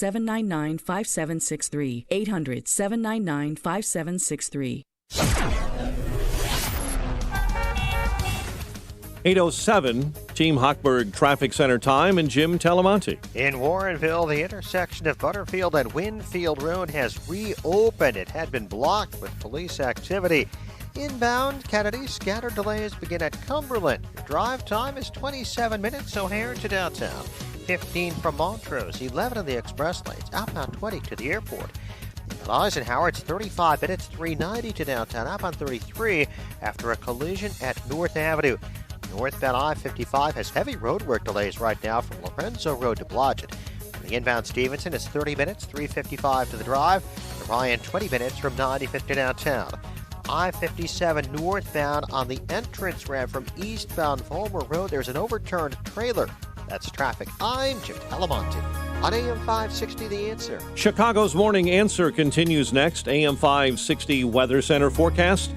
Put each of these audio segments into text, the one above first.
800-799-5763. 800-799-5763. 8:07, Team Hochberg Traffic Center time, and Jim Talamonte. In Warrenville, the intersection of Butterfield and Winfield Road has reopened. It had been blocked with police activity. Inbound, Kennedy, scattered delays begin at Cumberland. Your drive time is 27 minutes, O'Hare to downtown. 15 from Montrose, 11 in the express lanes, outbound 20 to the airport. At Eisenhower, it's 35 minutes, 390 to downtown, outbound 33 after a collision at North Avenue. Northbound I-55 has heavy roadwork delays right now from Lorenzo Road to Blodgett. The inbound Stevenson is 30 minutes, 355 to the drive. The Ryan, 20 minutes from 95th to downtown. I-57 northbound on the entrance ramp from eastbound Fulmer Road, there's an overturned trailer. That's traffic. I'm Jim Talamonte on AM 560, The Answer. Chicago's Morning Answer continues next. AM 560 Weather Center forecast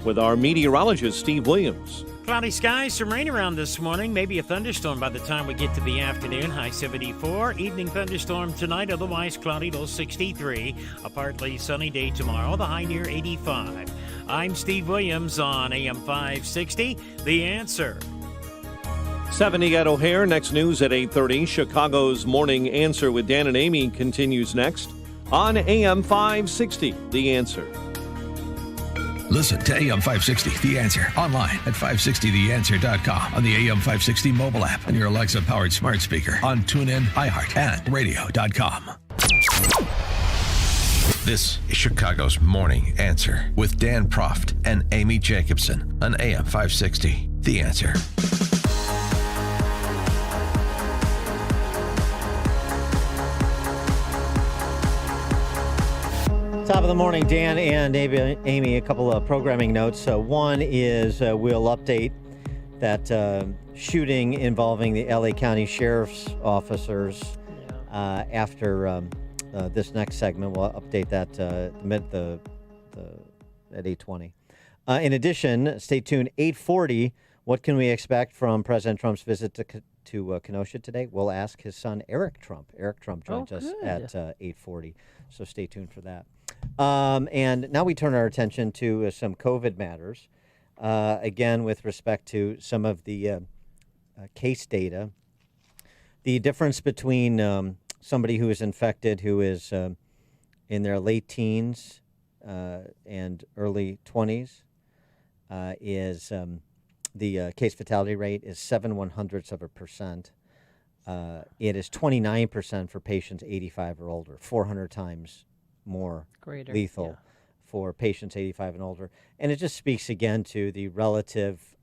with our meteorologist, Steve Williams. Cloudy skies, some rain around this morning, maybe a thunderstorm by the time we get to the afternoon, high 74. Evening thunderstorm tonight, otherwise cloudy, low 63. A partly sunny day tomorrow, the high near 85. I'm Steve Williams on AM 560, The Answer. 70 at O'Hare. Next news at 8:30. Chicago's Morning Answer with Dan and Amy continues next on AM 560, The Answer. Listen to AM 560, The Answer, online at 560theanswer.com, on the AM 560 mobile app, on your Alexa-powered smart speaker, on TuneIn, iHeart, and radio.com. This is Chicago's Morning Answer with Dan Proft and Amy Jacobson on AM 560, The Answer. Top of the morning, Dan and Amy, a couple of programming notes. One is we'll update that shooting involving the LA County Sheriff's officers after this next segment. We'll update that at 8:20. In addition, stay tuned, 8:40. What can we expect from President Trump's visit to Kenosha today? We'll ask his son, Eric Trump. Eric Trump joins us at 8:40, so stay tuned for that. And now we turn our attention to some COVID matters, again, with respect to some of the case data. The difference between somebody who is infected who is in their late teens and early 20s is the case fatality rate is 0.07%. It is 29% for patients 85 or older, 400 times more lethal for patients 85 and older. And it just speaks again to the relative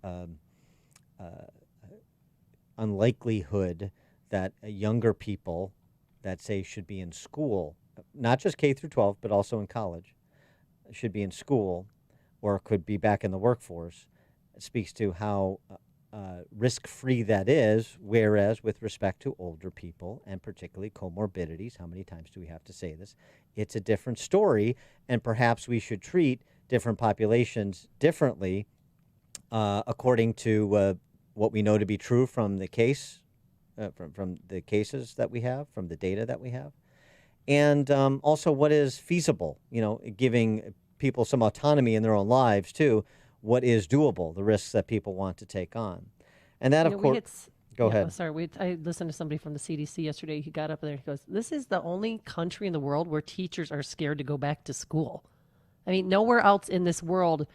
unlikelihood that younger people that say should be in school, not just K through 12, but also in college, should be in school or could be back in the workforce. It speaks to how risk-free that is, whereas with respect to older people and particularly comorbidities, how many times do we have to say this? It's a different story, and perhaps we should treat different populations differently according to what we know to be true from the case, from the cases that we have, from the data that we have, and also what is feasible, giving people some autonomy in their own lives too. What is doable, the risks that people want to take on. And that, of course, go ahead. I listened to somebody from the CDC yesterday. He got up there and he goes, this is the only country in the world where teachers are scared to go back to school. I mean, nowhere else in this world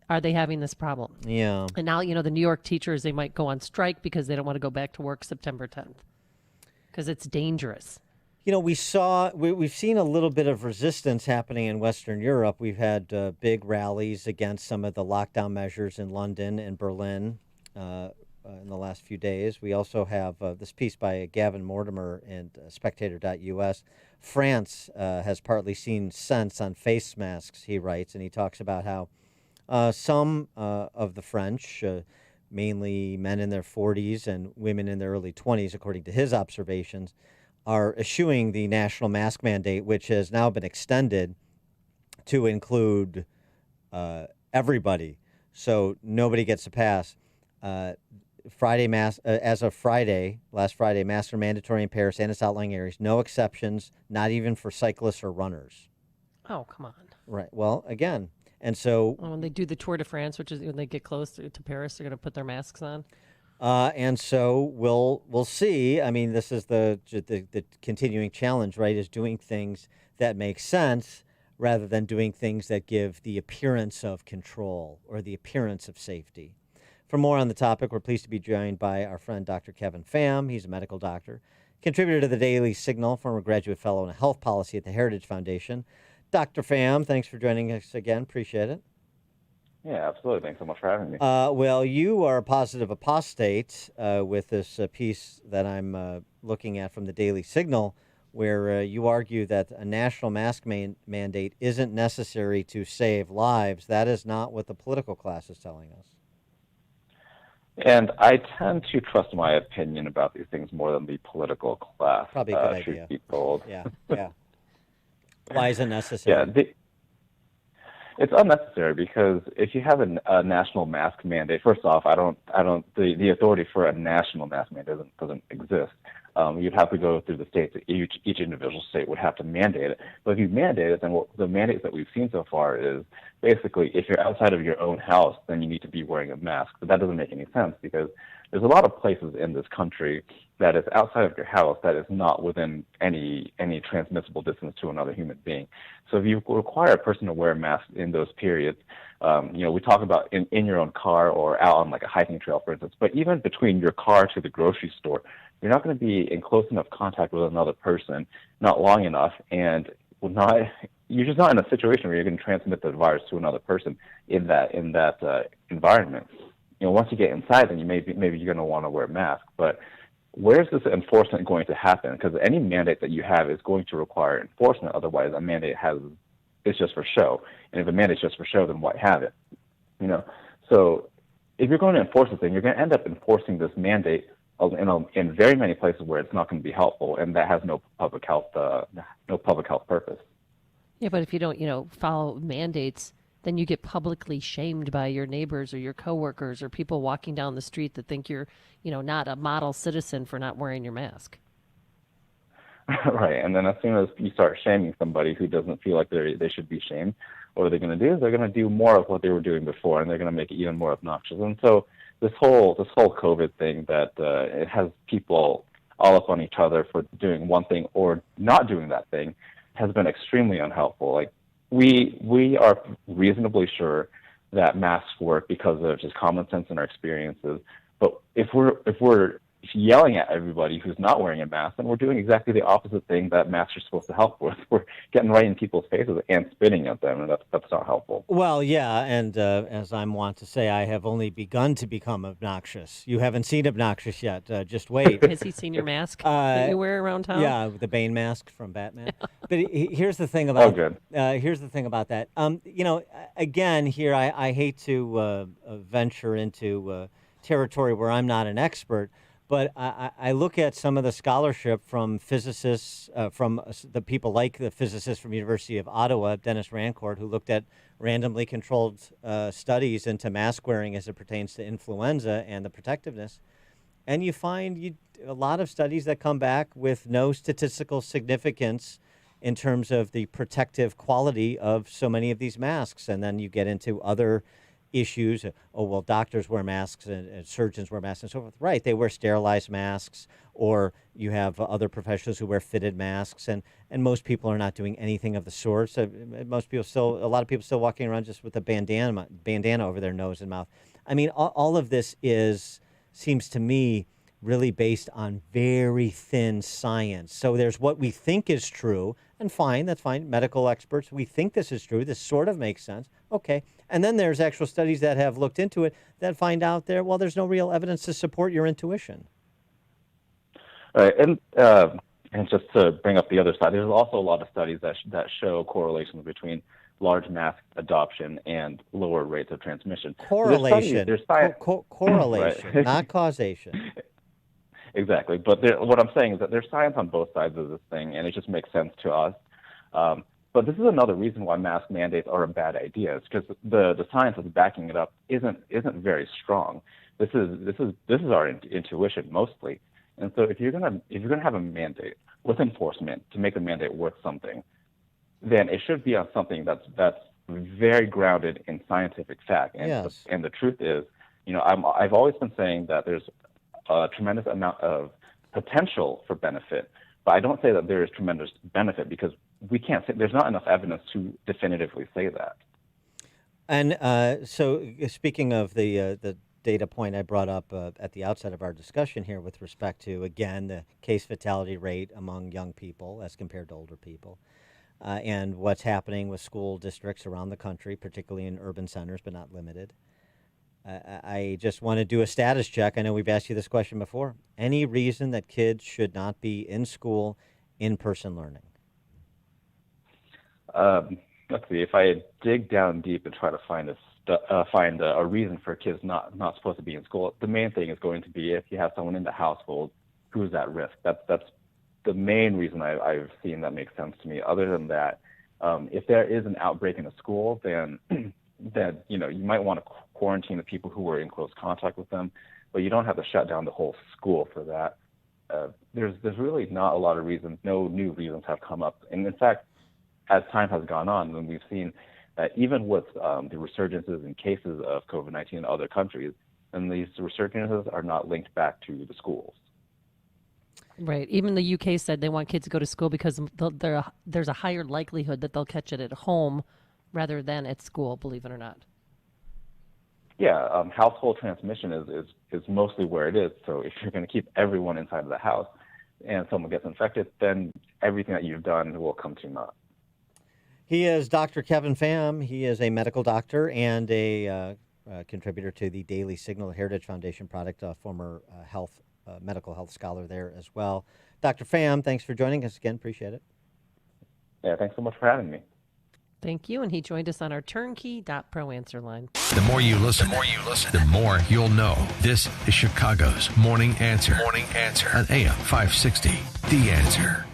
are they having this problem. Yeah. And now, the New York teachers, they might go on strike because they don't want to go back to work September 10th because it's dangerous. We've seen a little bit of resistance happening in Western Europe. We've had big rallies against some of the lockdown measures in London and Berlin in the last few days. We also have this piece by Gavin Mortimer in Spectator.us. France has partly seen sense on face masks, he writes, and he talks about how some of the French, mainly men in their 40s and women in their early 20s, according to his observations, are eschewing the national mask mandate, which has now been extended to include everybody. So nobody gets a pass. as of last Friday, masks are mandatory in Paris and its outlying areas. No exceptions, not even for cyclists or runners. Oh, come on. Right. Well, again, and so When they do the Tour de France, which is when they get close to Paris, they're going to put their masks on. and so we'll see. I mean, this is the continuing challenge, right? Is doing things that make sense rather than doing things that give the appearance of control or the appearance of safety. For more on the topic, we're pleased to be joined by our friend Dr. Kevin Pham. He's a medical doctor, contributor to the Daily Signal, former graduate fellow in health policy at the Heritage Foundation. Dr. Pham, thanks for joining us again. Appreciate it. Yeah, absolutely. Thanks so much for having me. Well, you are a positive apostate with this piece that I'm looking at from the Daily Signal, where you argue that a national mask mandate isn't necessary to save lives. That is not what the political class is telling us. And I tend to trust my opinion about these things more than the political class. Probably a good idea. Truth be told. Yeah. Why is it necessary? Yeah, it's unnecessary because if you have a national mask mandate, first off, the authority for a national mask mandate doesn't exist. You'd have to go through the states. Each individual state would have to mandate it. But if you mandate it, then the mandates that we've seen so far is basically if you're outside of your own house, then you need to be wearing a mask. But that doesn't make any sense because there's a lot of places in this country that is outside of your house that is not within any transmissible distance to another human being. So if you require a person to wear a mask in those periods, we talk about in your own car or out on like a hiking trail, for instance, but even between your car to the grocery store, you're not going to be in close enough contact with another person, not long enough, and you're just not in a situation where you're going to transmit the virus to another person in that environment. Once you get inside, then maybe you're going to want to wear a mask. But where's this enforcement going to happen? Because any mandate that you have is going to require enforcement. Otherwise, a mandate it's just for show. And if a mandate's just for show, then why have it? So if you're going to enforce the thing, you're going to end up enforcing this mandate in very many places where it's not going to be helpful, and that has no public health purpose. Yeah, but if you don't, follow mandates, then you get publicly shamed by your neighbors or your coworkers or people walking down the street that think you're, not a model citizen for not wearing your mask. Right, and then as soon as you start shaming somebody who doesn't feel like they should be shamed, what are they going to do? They're going to do more of what they were doing before, and they're going to make it even more obnoxious. And so this whole COVID thing that it has people all up on each other for doing one thing or not doing that thing has been extremely unhelpful. Like we are reasonably sure that masks work because of just common sense and our experiences. But if we're yelling at everybody who's not wearing a mask, then we're doing exactly the opposite thing that masks are supposed to help with. We're getting right in people's faces and spitting at them, and that's not helpful. Well, yeah, and as I'm wont to say, I have only begun to become obnoxious. You haven't seen obnoxious yet. Just wait. Has he seen your mask that you wear around town? Yeah, the Bane mask from Batman. But here's the thing about here's the thing about that. Again, here I hate to venture into territory where I'm not an expert. But I look at some of the scholarship from physicists, from the people like the physicist from University of Ottawa, Dennis Rancourt, who looked at randomly controlled studies into mask wearing as it pertains to influenza and the protectiveness. And you find a lot of studies that come back with no statistical significance in terms of the protective quality of so many of these masks. And then you get into other issues. Doctors wear masks and surgeons wear masks and so forth. Right, they wear sterilized masks, or you have other professionals who wear fitted masks, and most people are not doing anything of the sort. So a lot of people still walking around just with a bandana over their nose and mouth. I mean, all of this seems to me really based on very thin science. So there's what we think is true, and fine, that's fine. Medical experts, we think this is true. This sort of makes sense. Okay. And then there's actual studies that have looked into it that find out there's no real evidence to support your intuition. Right. And just to bring up the other side, there's also a lot of studies that show correlations between large mask adoption and lower rates of transmission. Correlation. There's science. Correlation, right. Not causation. Exactly. But what I'm saying is that there's science on both sides of this thing, and it just makes sense to us. But this is another reason why mask mandates are a bad idea. It's because the science that's backing it up isn't very strong. This is our intuition mostly. And so if you're gonna have a mandate with enforcement to make the mandate worth something, then it should be on something that's very grounded in scientific fact. And Yes. and the truth is, I've always been saying that there's a tremendous amount of potential for benefit, but I don't say that there is tremendous benefit because we can't say there's not enough evidence to definitively say that. And so, speaking of the data point I brought up at the outset of our discussion here, with respect to again the case fatality rate among young people as compared to older people, and what's happening with school districts around the country, particularly in urban centers, but not limited. I just want to do a status check. I know we've asked you this question before. Any reason that kids should not be in school, in-person learning? Let's see. If I dig down deep and try to find a reason for kids not supposed to be in school, the main thing is going to be if you have someone in the household who's at risk. That's the main reason I've seen that makes sense to me. Other than that, if there is an outbreak in a school, then you might want to quarantine the people who were in close contact with them, but you don't have to shut down the whole school for that. There's really not a lot of reasons. No new reasons have come up, and in fact, as time has gone on, and we've seen that even with the resurgences in cases of COVID-19 in other countries, and these resurgences are not linked back to the schools. Right. Even the UK said they want kids to go to school because there's a higher likelihood that they'll catch it at home rather than at school, believe it or not. Yeah, household transmission is mostly where it is. So if you're going to keep everyone inside of the house and someone gets infected, then everything that you've done will come to naught. He is Dr. Kevin Pham. He is a medical doctor and a contributor to the Daily Signal Heritage Foundation product, a former medical health scholar there as well. Dr. Pham, thanks for joining us again. Appreciate it. Yeah, thanks so much for having me. Thank you. And he joined us on our turnkey.pro answer line. The more you listen, the more you'll know. This is Chicago's Morning Answer. Morning Answer on AM 560. The Answer.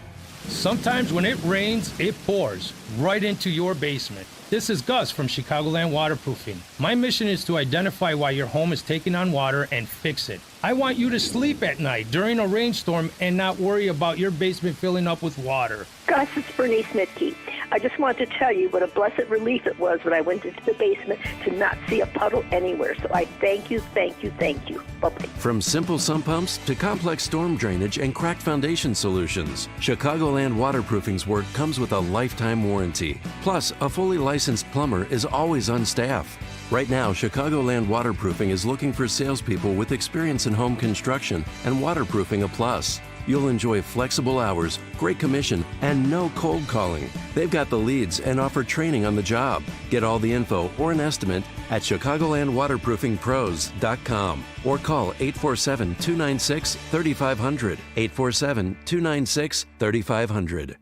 Sometimes when it rains, it pours right into your basement. This is Gus from Chicagoland Waterproofing. My mission is to identify why your home is taking on water and fix it. I want you to sleep at night during a rainstorm and not worry about your basement filling up with water. Gus, it's Bernice Mitke. I just want to tell you what a blessed relief it was when I went into the basement to not see a puddle anywhere. So I thank you, thank you, thank you. Bye-bye. From simple sump pumps to complex storm drainage and cracked foundation solutions, Chicagoland Waterproofing's work comes with a lifetime warranty. Plus, a fully licensed plumber is always on staff. Right now, Chicagoland Waterproofing is looking for salespeople with experience in home construction and waterproofing a plus. You'll enjoy flexible hours, great commission, and no cold calling. They've got the leads and offer training on the job. Get all the info or an estimate at ChicagolandWaterproofingPros.com or call 847-296-3500. 847-296-3500.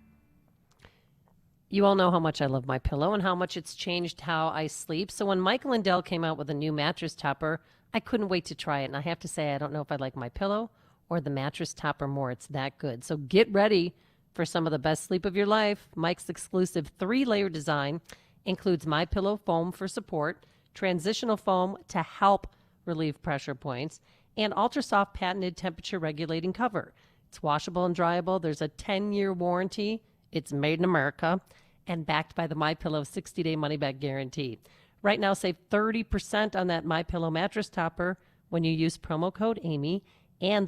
You all know how much I love MyPillow and how much it's changed how I sleep. So when Michael and Dell came out with a new mattress topper, I couldn't wait to try it. And I have to say, I don't know if I like MyPillow or the mattress topper more. It's that good. So get ready for some of the best sleep of your life. Mike's exclusive 3-layer design includes MyPillow foam for support, transitional foam to help relieve pressure points, and ultra-soft patented temperature regulating cover. It's washable and dryable. There's a 10-year warranty. It's made in America and backed by the MyPillow 60-day money-back guarantee. Right now, save 30% on that MyPillow mattress topper when you use promo code Amy, and the